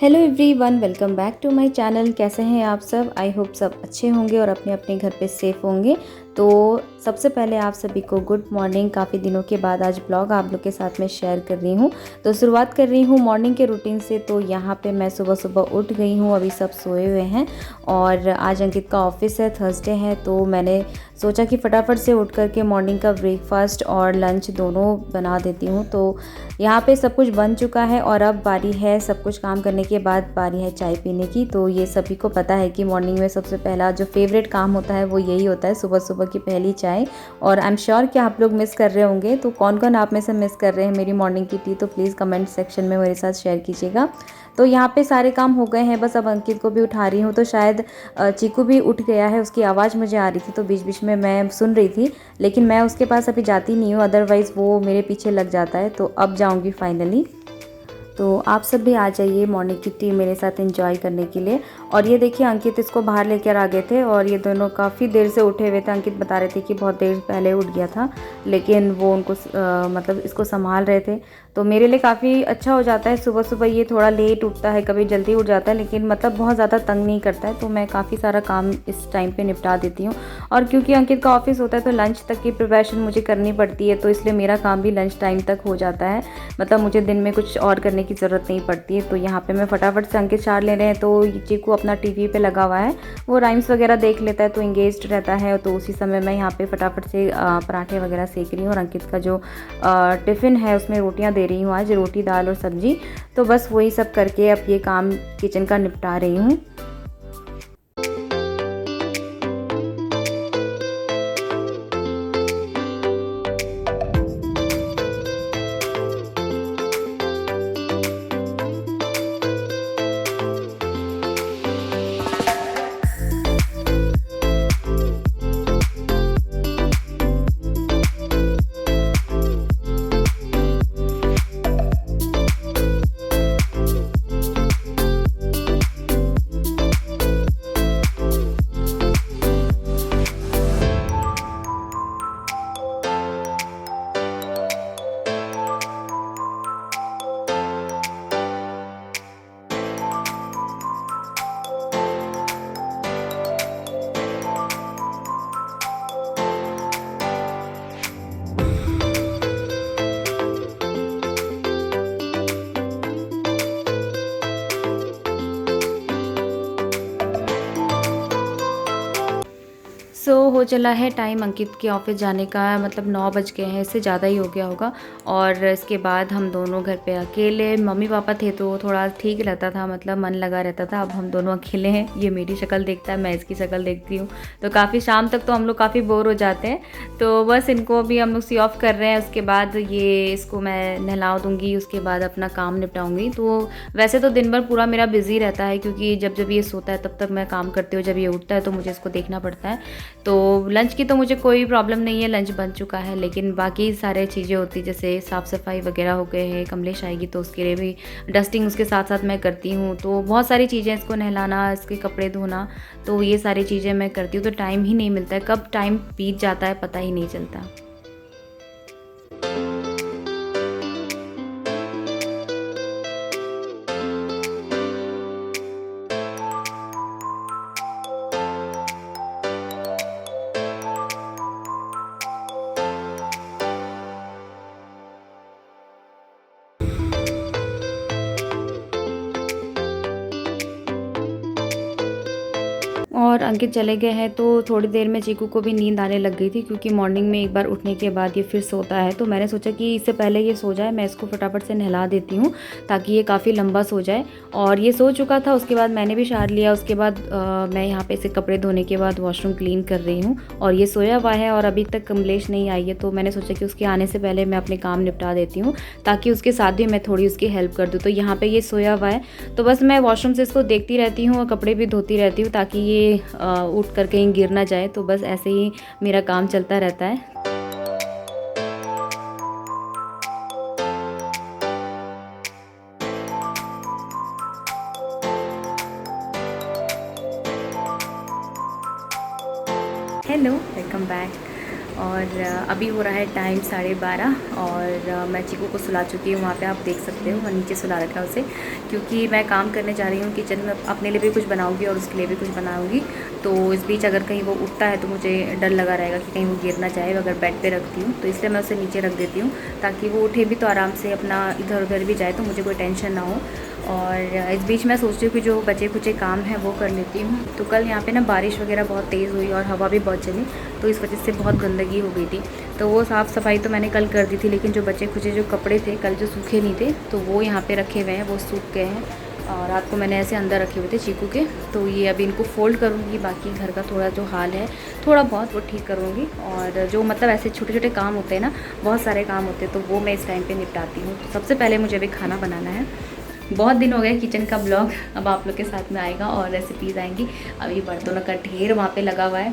Hello everyone, welcome back to my channel. कैसे हैं आप सब? आई होप सब अच्छे होंगे और अपने अपने घर पे सेफ़ होंगे। तो सबसे पहले आप सभी को गुड मॉर्निंग। काफ़ी दिनों के बाद आज ब्लॉग आप लोग के साथ में शेयर कर रही हूँ। तो शुरुआत कर रही हूँ मॉर्निंग के रूटीन से। तो यहाँ पे मैं सुबह सुबह उठ गई हूँ, अभी सब सोए हुए हैं और आज अंकित का ऑफिस है, थर्सडे है। तो मैंने सोचा कि फटाफट से उठ करके मॉर्निंग का ब्रेकफास्ट और लंच दोनों बना देती हूँ। तो यहाँ पे सब कुछ बन चुका है और अब बारी है, सब कुछ काम करने के बाद बारी है चाय पीने की। तो ये सभी को पता है कि मॉर्निंग में सबसे पहला जो फेवरेट काम होता है वो यही होता है, सुबह सुबह की पहली चाय। और आई एम श्योर कि आप लोग मिस कर रहे होंगे। तो कौन कौन आप में से मिस कर रहे हैं मेरी मॉर्निंग की टी, तो प्लीज़ कमेंट सेक्शन में मेरे साथ शेयर कीजिएगा। तो यहाँ पे सारे काम हो गए हैं, बस अब अंकित को भी उठा रही हूँ। तो शायद चीकू भी उठ गया है, उसकी आवाज़ मुझे आ रही थी तो बीच बीच में मैं सुन रही थी, लेकिन मैं उसके पास अभी जाती नहीं हूँ, अदरवाइज़ वो मेरे पीछे लग जाता है। तो अब जाऊँगी फाइनली। तो आप सब भी आ जाइए मॉर्निंग की टी मेरे साथ एंजॉय करने के लिए। और ये देखिए अंकित इसको बाहर लेकर आ गए थे और ये दोनों काफ़ी देर से उठे हुए थे। अंकित बता रहे थे कि बहुत देर पहले उठ गया था, लेकिन वो उनको मतलब इसको संभाल रहे थे। तो मेरे लिए काफ़ी अच्छा हो जाता है, सुबह सुबह ये थोड़ा लेट उठता है, कभी जल्दी उठ जाता है, लेकिन मतलब बहुत ज़्यादा तंग नहीं करता है। तो मैं काफ़ी सारा काम इस टाइम पे निपटा देती हूँ। और क्योंकि अंकित का ऑफिस होता है तो लंच तक की प्रिपरेशन मुझे करनी पड़ती है, तो इसलिए मेरा काम भी लंच टाइम तक हो जाता है। मतलब मुझे दिन में कुछ और करने की ज़रूरत नहीं पड़ती है। तो यहाँ पे मैं फटाफट से अंकित चार ले रहे हैं। तो चीकू अपना टीवी पे लगा हुआ है, वो राइम्स वगैरह देख लेता है तो इंगेज्ड रहता है। तो उसी समय मैं यहाँ पे फटाफट से पराठे वगैरह सेक रही हूँ और अंकित का जो टिफ़िन है उसमें रोटियाँ दे रही हूँ, आज रोटी दाल और सब्जी। तो बस वही सब करके अब ये काम किचन का निपटा रही हूँ। हो चला है टाइम अंकित के ऑफिस जाने का, मतलब 9 बज गए हैं, इससे ज़्यादा ही हो गया होगा। और इसके बाद हम दोनों घर पे अकेले, मम्मी पापा थे तो थोड़ा ठीक रहता था, मतलब मन लगा रहता था। अब हम दोनों अकेले हैं, ये मेरी शक्ल देखता है, मैं इसकी शक्ल देखती हूँ। तो काफ़ी शाम तक तो हम लोग काफ़ी बोर हो जाते हैं। तो बस इनको भी हम लोग सी ऑफ कर रहे हैं, उसके बाद ये इसको मैं नहला दूँगी, उसके बाद अपना काम निपटाऊँगी। तो वैसे तो दिन भर पूरा मेरा बिज़ी रहता है, क्योंकि जब जब ये सोता है तब तक मैं काम करती हूँ, जब ये उठता है तो मुझे इसको देखना पड़ता है। तो लंच की तो मुझे कोई प्रॉब्लम नहीं है, लंच बन चुका है, लेकिन बाकी सारे चीज़ें होती जैसे साफ़ सफाई वगैरह हो गए हैं। कमलेश आएगी तो उसके लिए भी डस्टिंग उसके साथ साथ मैं करती हूँ। तो बहुत सारी चीज़ें, इसको नहलाना, इसके कपड़े धोना, तो ये सारी चीज़ें मैं करती हूँ। तो टाइम ही नहीं मिलता है, कब टाइम बीत जाता है पता ही नहीं चलता। और अंकित चले गए हैं तो थोड़ी देर में चीकू को भी नींद आने लग गई थी, क्योंकि मॉर्निंग में एक बार उठने के बाद ये फिर सोता है। तो मैंने सोचा कि इससे पहले ये सो जाए, मैं इसको फटाफट से नहला देती हूँ ताकि ये काफ़ी लंबा सो जाए। और ये सो चुका था, उसके बाद मैंने भी शावर लिया। उसके बाद मैं यहाँ पे इसे कपड़े धोने के बाद वॉशरूम क्लीन कर रही हूँ और ये सोया हुआ है और अभी तक कमलेश नहीं आई है। तो मैंने सोचा कि उसके आने से पहले मैं अपने काम निपटा देती हूँ, ताकि उसके साथ भी मैं थोड़ी उसकी हेल्प कर दूँ। तो यहाँ पर ये सोया हुआ है, तो बस मैं वॉशरूम से इसको देखती रहती हूँ और कपड़े भी धोती रहती हूँ, ताकि ये उठ कर कहीं गिर ना जाए। तो बस ऐसे ही मेरा काम चलता रहता है। Hello, welcome back. और अभी हो रहा है टाइम 12:30 और मैं चीकू को सुला चुकी हूँ। वहाँ पे आप देख सकते हो, मैं नीचे सुला रखा है उसे, क्योंकि मैं काम करने जा रही हूँ किचन में, अपने लिए भी कुछ बनाऊँगी और उसके लिए भी कुछ बनाऊँगी। तो इस बीच अगर कहीं वो उठता है तो मुझे डर लगा रहेगा कि कहीं वो गिर ना जाए अगर बेड पे रखती हूँ, तो इसलिए मैं उसे नीचे रख देती हूँ ताकि वो उठे भी तो आराम से अपना इधर उधर भी जाए तो मुझे कोई टेंशन ना हो। और इस बीच मैं सोचती हूँ कि जो बचे कुचे काम हैं वो कर लेती हूँ। तो कल यहाँ पे ना बारिश वगैरह बहुत तेज़ हुई और हवा भी बहुत चली, तो इस वजह से बहुत गंदगी हो गई थी। तो वो साफ़ सफाई तो मैंने कल कर दी थी, लेकिन जो बचे खुचे जो कपड़े थे कल जो सूखे नहीं थे तो वो यहाँ पे रखे हुए हैं, वो सूख गए हैं। और रात को मैंने ऐसे अंदर रखे हुए थे चीकू के, तो ये अभी इनको फ़ोल्ड करूँगी। बाकी घर का थोड़ा जो हाल है थोड़ा बहुत वो ठीक करूँगी। और जो मतलब ऐसे छोटे छोटे काम होते हैं ना, बहुत सारे काम होते हैं, तो वो मैं इस टाइम पे निपटाती हूँ। तो सबसे पहले मुझे अभी खाना बनाना है। बहुत दिन हो गए किचन का ब्लॉग, अब आप लोग के साथ में आएगा और रेसिपीज़ आएंगी। अभी बर्तनों का ढेर वहाँ पे लगा हुआ है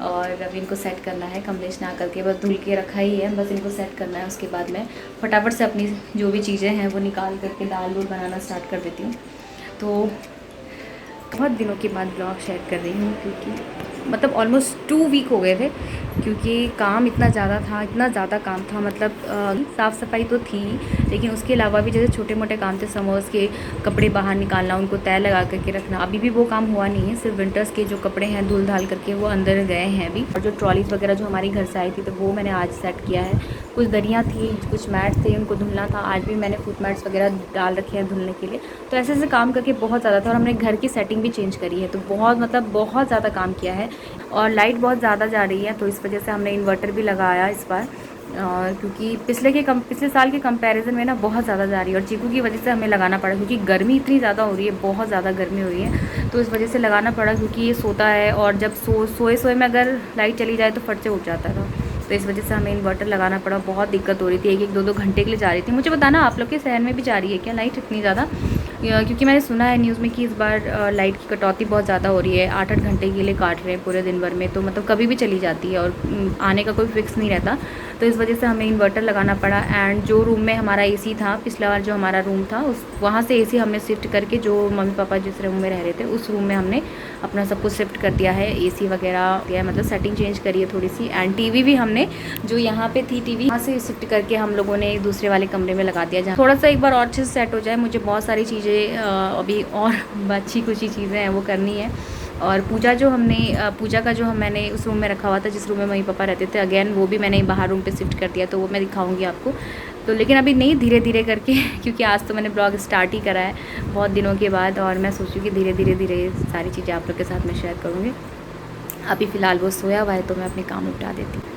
और अभी इनको सेट करना है। कमलेश ना करके बस धुल के रखा ही है, बस इनको सेट करना है। उसके बाद मैं फटाफट से अपनी जो भी चीज़ें हैं वो निकाल करके दाल दूल बनाना स्टार्ट कर देती हूँ। तो बहुत दिनों के बाद ब्लॉग शेयर कर रही हूँ, क्योंकि मतलब ऑलमोस्ट 2 वीक हो गए थे, क्योंकि काम इतना ज़्यादा था, इतना ज़्यादा काम था। मतलब साफ़ सफाई तो थी, लेकिन उसके अलावा भी जैसे छोटे मोटे काम थे, समोस के कपड़े बाहर निकालना, उनको तय लगा करके रखना, अभी भी वो काम हुआ नहीं है। सिर्फ विंटर्स के जो कपड़े हैं धुल धाल करके वो अंदर गए हैं अभी। और जो ट्रॉलीज़ वगैरह जो हमारी घर से आई थी तो वो मैंने आज सेट किया है। कुछ दरियाँ थी, कुछ मैट्स थे, उनको धुलना था। आज भी मैंने फुट मैट्स वगैरह डाल रखे हैं धुलने के लिए। तो ऐसे ऐसे काम करके बहुत ज़्यादा था। और हमने घर की सेटिंग भी चेंज करी है, तो बहुत मतलब बहुत ज़्यादा काम किया है। और लाइट बहुत ज़्यादा जा रही है, तो इस वजह से हमने इन्वर्टर भी लगाया इस बार, क्योंकि पिछले साल के कंपैरिजन में ना बहुत ज़्यादा जा रही है। और चीकू की वजह से हमें लगाना पड़ा, क्योंकि गर्मी इतनी ज़्यादा हो रही है, बहुत ज़्यादा गर्मी हो रही है, तो इस वजह से लगाना पड़ा। क्योंकि ये सोता है और जब सोए में अगर लाइट चली जाए तो फट से उठ जाता था, तो इस वजह से हमें इन्वर्टर लगाना पड़ा। बहुत दिक्कत हो रही थी, 1-1 2-2 घंटे के लिए जा रही थी। मुझे बताना आप लोग के शहर में भी जा रही है क्या लाइट इतनी ज़्यादा? क्योंकि मैंने सुना है न्यूज़ में कि इस बार लाइट की कटौती बहुत ज़्यादा हो रही है, 8-8 घंटे के लिए काट रहे हैं पूरे दिन भर में, तो मतलब कभी भी चली जाती है और आने का कोई फिक्स नहीं रहता। तो इस वजह से हमें इन्वर्टर लगाना पड़ा। एंड जो रूम में हमारा एसी था, पिछला बार जो हमारा रूम था, उस वहाँ से एसी हमने शिफ्ट करके, जो मम्मी पापा जिस रूम में रह रहे थे उस रूम में हमने अपना सब कुछ शिफ्ट कर दिया है। एसी वगैरह दिया है, मतलब सेटिंग चेंज करी है थोड़ी सी। एंड टीवी भी हमने जो यहाँ पे थी टीवी, वहाँ से शिफ्ट करके हम लोगों ने दूसरे वाले कमरे में लगा दिया, जहाँ थोड़ा सा एक बार और अच्छे से सेट हो जाए। मुझे बहुत सारी चीज़ें अभी और अच्छी कुछ ही चीज़ें हैं वो करनी है। और पूजा का जो मैंने उस रूम में रखा हुआ था, जिस रूम में मम्मी पापा रहते थे, अगेन वो भी मैंने बाहर रूम पे शिफ्ट कर दिया, तो वो मैं दिखाऊंगी आपको। तो लेकिन अभी नहीं, धीरे धीरे करके क्योंकि आज तो मैंने ब्लॉग स्टार्ट ही करा है बहुत दिनों के बाद, और मैं सोचूँ कि धीरे धीरे सारी चीज़ें आप लोग के साथ मैं शेयर करूँगी। अभी फ़िलहाल वो सोया हुआ है, तो मैं अपने काम निपटा देती हूँ।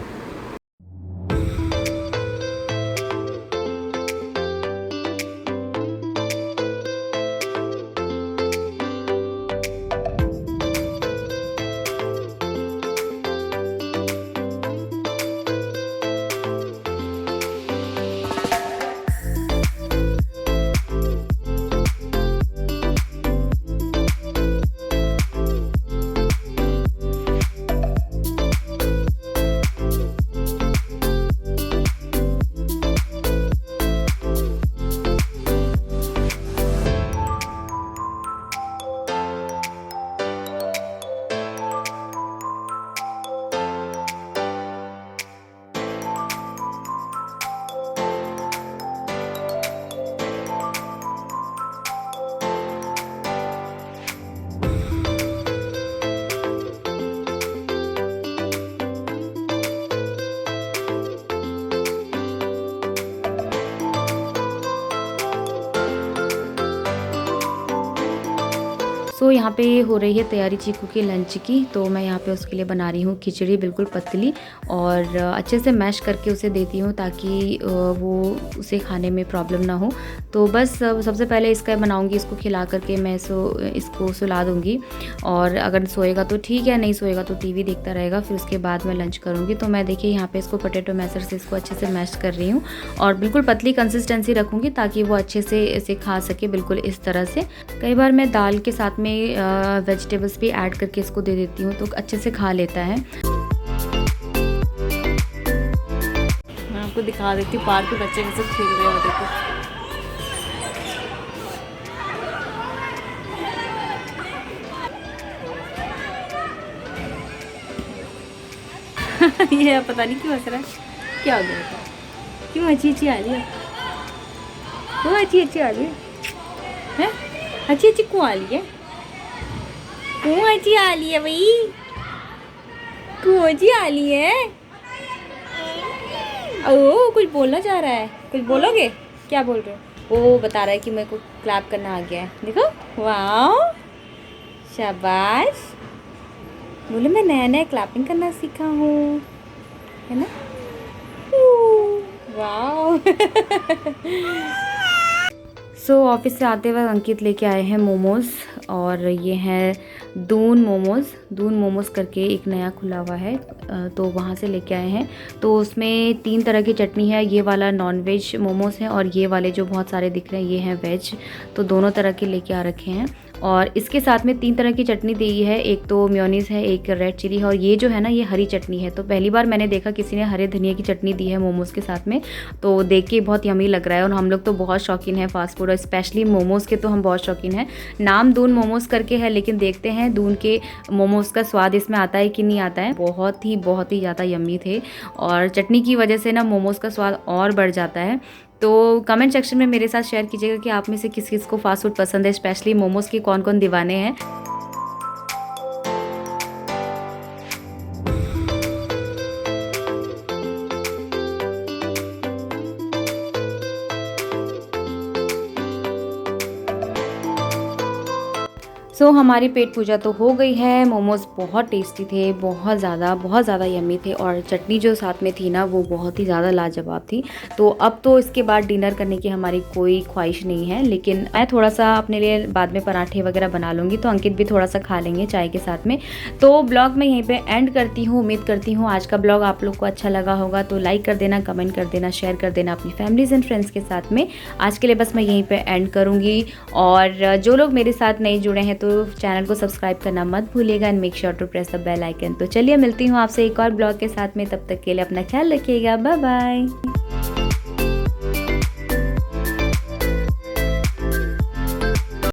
सो यहाँ पे हो रही है तैयारी चीकू के लंच की। तो मैं यहाँ पे उसके लिए बना रही हूँ खिचड़ी, बिल्कुल पतली, और अच्छे से मैश करके उसे देती हूँ ताकि वो उसे खाने में प्रॉब्लम ना हो। तो बस सबसे पहले इसका बनाऊँगी, इसको खिला करके मैं इसको सुला दूँगी। और अगर सोएगा तो ठीक है, नहीं सोएगा तो टीवी देखता रहेगा। फिर उसके बाद मैं लंच करूँगी। तो मैं देखिए यहाँ पे इसको पोटैटो मैशर से इसको अच्छे से मैश कर रही हूँ, और बिल्कुल पतली कंसिस्टेंसी रखूँगी ताकि वो अच्छे से इसे खा सके, बिल्कुल इस तरह से। कई बार मैं दाल के साथ में वेजिटेबल्स भी ऐड करके इसको दे देती हूँ, तो अच्छे से खा लेता है। मैं आपको दिखा देती हूँ पार्क के बच्चे कैसे खेल रहे हैं, देखो। ये पता नहीं क्यों हंस रहा है, क्या हो गया बेटा? क्यों अच्छी आ रही है? वो अच्छी आ रही है? अच्छी क्यों आ रही है? क्यों अच्छी आ रही है भाई? क्यों अच्छी आ रही है? ओ कुछ बोलना चाह रहा है, कुछ बोलोगे? क्या बोल रहे हो? वो बता रहा है कि मेरे को क्लैप करना आ गया है, देखो। वाह, शाबाश। बोले मैं नया नया क्लैपिंग करना सीखा हूँ, है ना? वाह। ऑफिस से आते वक्त अंकित लेके आए हैं मोमोज़, और ये हैं दून मोमोज़ करके एक नया खुला हुआ है, तो वहाँ से लेके आए हैं। तो उसमें 3 तरह की चटनी है, ये वाला नॉन वेज मोमोज़ है और ये वाले जो बहुत सारे दिख रहे हैं ये हैं वेज। तो दोनों तरह के लेके आ रखे हैं, और इसके साथ में 3 तरह की चटनी दी है, एक तो मेयोनीज़ है, एक रेड चिली है, और ये जो है ना ये हरी चटनी है। तो पहली बार मैंने देखा किसी ने हरे धनिया की चटनी दी है मोमोज़ के साथ में, तो देख के बहुत यमी लग रहा है। और हम लोग तो बहुत शौकीन हैं फ़ास्ट फूड और स्पेशली मोमोज़ के, तो हम बहुत शौकीन हैं। नाम दून मोमोज़ करके है, लेकिन देखते हैं दून के मोमोज़ का स्वाद इसमें आता है कि नहीं आता है। बहुत ही ज़्यादा यम्मी थे, और चटनी की वजह से ना मोमोज़ का स्वाद और बढ़ जाता है। तो कमेंट सेक्शन में मेरे साथ शेयर कीजिएगा कि आप में से किस किस को फास्ट फूड पसंद है, स्पेशली मोमोज़ के कौन कौन दीवाने हैं। हमारी पेट पूजा तो हो गई है। मोमोज़ बहुत टेस्टी थे, बहुत ज़्यादा यम्मी थे, और चटनी जो साथ में थी ना वो बहुत ही ज़्यादा लाजवाब थी। तो अब तो इसके बाद डिनर करने की हमारी कोई ख्वाहिश नहीं है, लेकिन मैं थोड़ा सा अपने लिए बाद में पराठे वगैरह बना लूँगी, तो अंकित भी थोड़ा सा खा लेंगे चाय के साथ में। तो ब्लॉग मैं यहीं पर एंड करती हूँ। उम्मीद करती हूँ आज का ब्लॉग आप लोग को अच्छा लगा होगा, तो लाइक कर देना, कमेंट कर देना, शेयर कर देना अपनी फैमिलीज़ एंड फ्रेंड्स के साथ में। आज के लिए बस मैं यहीं पर एंड करूँगी, और जो लोग मेरे साथ नहीं जुड़े हैं तो चैनल को सब्सक्राइब करना मत भूलिएगा, and make sure to press the bell icon. तो चलिए मिलती हूँ आपसे एक और ब्लॉग के साथ में, तब तक के लिए अपना ख्याल रखिएगा। Bye bye.